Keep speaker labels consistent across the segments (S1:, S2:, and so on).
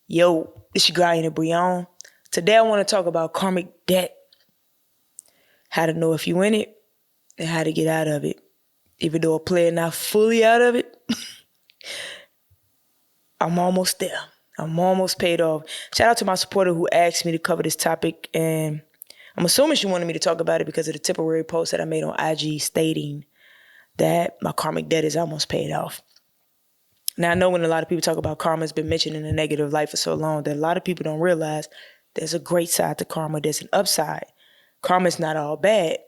S1: Yo, it's your girl Aina Brei'Yon. Today I want to talk about karmic debt. How to know if you in it and how to get out of it. Even though a player not fully out of it, I'm almost there. I'm almost paid off. Shout out to my supporter who asked me to cover this topic, and I'm assuming she wanted me to talk about it because of the temporary post that I made on IG stating that my karmic debt is almost paid off. Now, I know when a lot of people talk about karma, it's been mentioned in a negative light for so long that a lot of people don't realize there's a great side to karma. There's an upside. Karma's not all bad.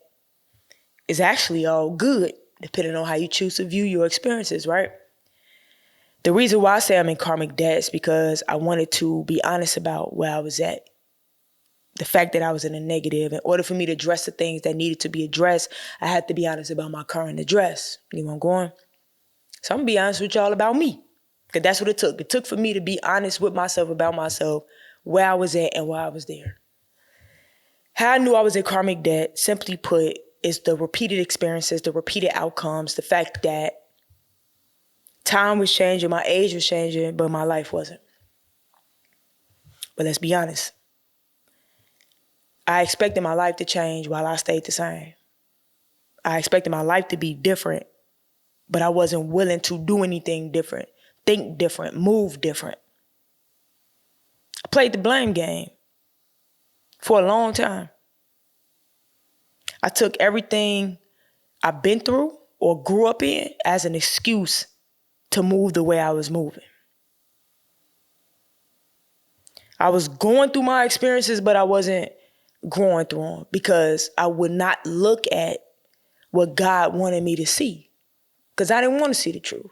S1: It's actually all good, depending on how you choose to view your experiences, right? The reason why I say I'm in karmic debt is because I wanted to be honest about where I was at. The fact that I was in a negative. In order for me to address the things that needed to be addressed, I had to be honest about my current address. You know where I'm going? So I'm going to be honest with y'all about me. Because that's what it took. It took for me to be honest with myself about myself, where I was at and why I was there. How I knew I was in karmic debt, simply put, is the repeated experiences, the repeated outcomes, the fact that time was changing, my age was changing, but my life wasn't. But let's be honest. I expected my life to change while I stayed the same. I expected my life to be different, but I wasn't willing to do anything different, think different, move different. I played the blame game for a long time. I took everything I've been through or grew up in as an excuse to move the way I was moving. I was going through my experiences, but I wasn't growing through them because I would not look at what God wanted me to see because I didn't want to see the truth.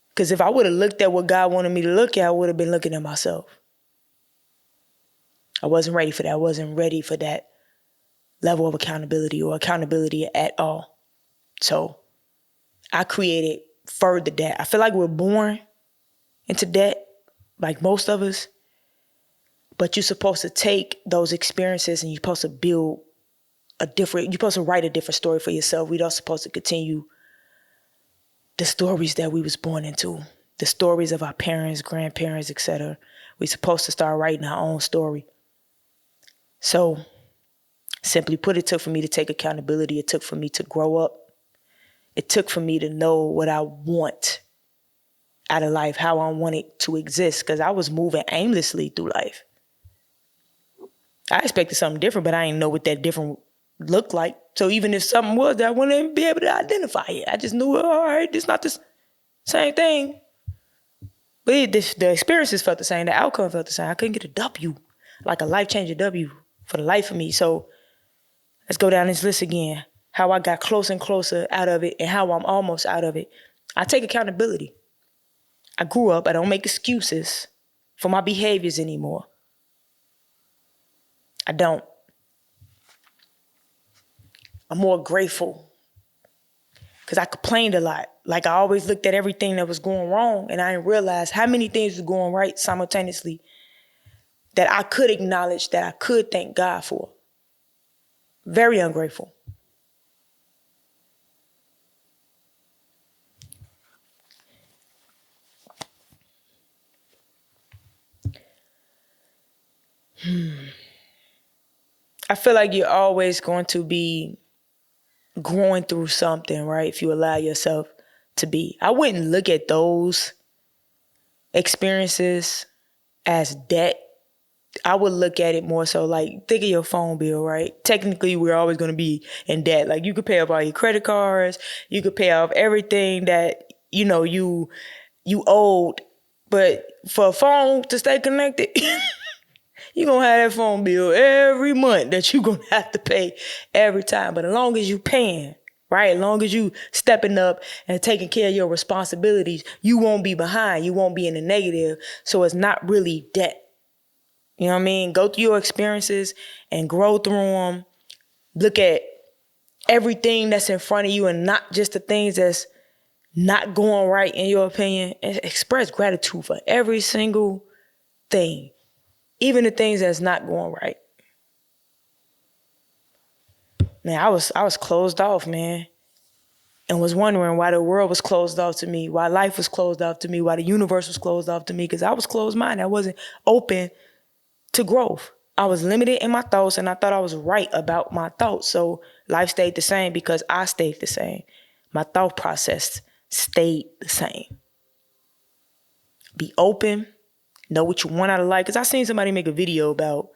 S1: Because if I would have looked at what God wanted me to look at, I would have been looking at myself. I wasn't ready for that. I wasn't ready for that level of accountability or accountability at all. So I created further debt. I feel like we're born into debt, like most of us, but you're supposed to take those experiences and you're supposed to you're supposed to write a different story for yourself. We're not supposed to continue the stories that we was born into, the stories of our parents, grandparents, etc. We're supposed to start writing our own story. So, simply put, it took for me to take accountability. It took for me to grow up. It took for me to know what I want out of life, how I want it to exist, because I was moving aimlessly through life. I expected something different, but I didn't know what that different looked like. So even if something was there, I wouldn't be able to identify it. I just knew, all right, it's not the same thing. But the experiences felt the same. The outcome felt the same. I couldn't get a W, like a life-changing W for the life of me. So let's go down this list again. How I got closer and closer out of it and how I'm almost out of it. I take accountability. I grew up. I don't make excuses for my behaviors anymore. I don't. I'm more grateful because I complained a lot. Like I always looked at everything that was going wrong and I didn't realize how many things were going right simultaneously that I could acknowledge, that I could thank God for. Very ungrateful. I feel like you're always going to be growing through something, right? If you allow yourself to be. I wouldn't look at those experiences as debt. I would look at it more so like, think of your phone bill, right? Technically, we're always going to be in debt. Like you could pay off all your credit cards. You could pay off everything that, you owed. But for a phone to stay connected, you're going to have that phone bill every month that you're going to have to pay every time. But as long as you paying, right? As long as you stepping up and taking care of your responsibilities, you won't be behind. You won't be in the negative. So it's not really debt. You know what I mean? Go through your experiences and grow through them. Look at everything that's in front of you and not just the things that's not going right in your opinion. And express gratitude for every single thing, even the things that's not going right. Man, I was closed off, man. and was wondering why the world was closed off to me, why life was closed off to me, why the universe was closed off to me, because I was closed-minded. I wasn't open to growth. I was limited in my thoughts, and I thought I was right about my thoughts. So life stayed the same because I stayed the same. My thought process stayed the same. Be open, know what you want out of life. Because I seen somebody make a video about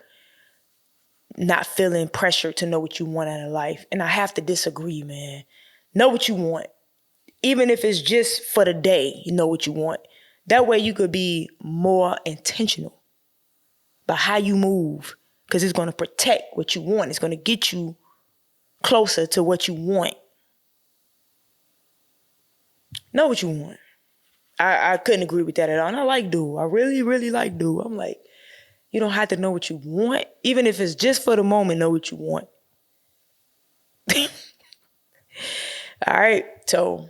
S1: not feeling pressure to know what you want out of life. And I have to disagree, man. Know what you want. Even if it's just for the day, you know what you want. That way you could be more intentional about how you move, because it's going to protect what you want. It's going to get you closer to what you want. Know what you want. I couldn't agree with that at all. And I like dude. I really, really like dude. I'm like, you don't have to know what you want. Even if it's just for the moment, know what you want. All right. So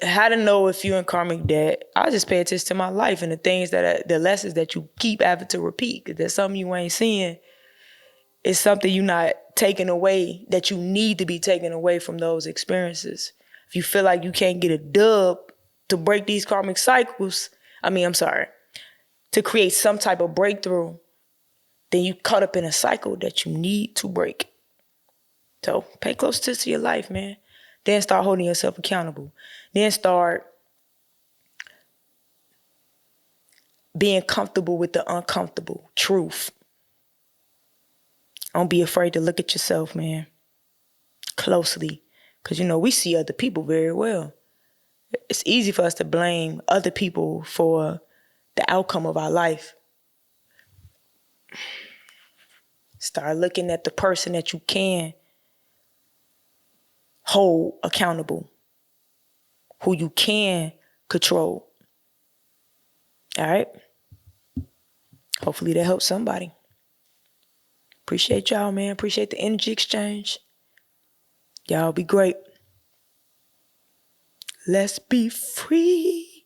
S1: how to know if you're in karmic debt, I just pay attention to my life and the things the lessons that you keep having to repeat. Because there's something you ain't seeing. It's something you're not taking away that you need to be taken away from those experiences. If you feel like you can't get a dub to break these karmic cycles, to create some type of breakthrough, then you caught up in a cycle that you need to break. So pay close attention to your life, man. Then start holding yourself accountable. Then start being comfortable with the uncomfortable truth. Don't be afraid to look at yourself, man, closely. Because, we see other people very well. It's easy for us to blame other people for the outcome of our life. Start looking at the person that you can hold accountable, who you can control. All right? Hopefully that helps somebody. Appreciate y'all, man. Appreciate the energy exchange. Y'all be great. Let's be free.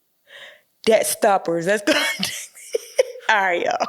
S1: Debt stoppers. Let's go. All right, y'all.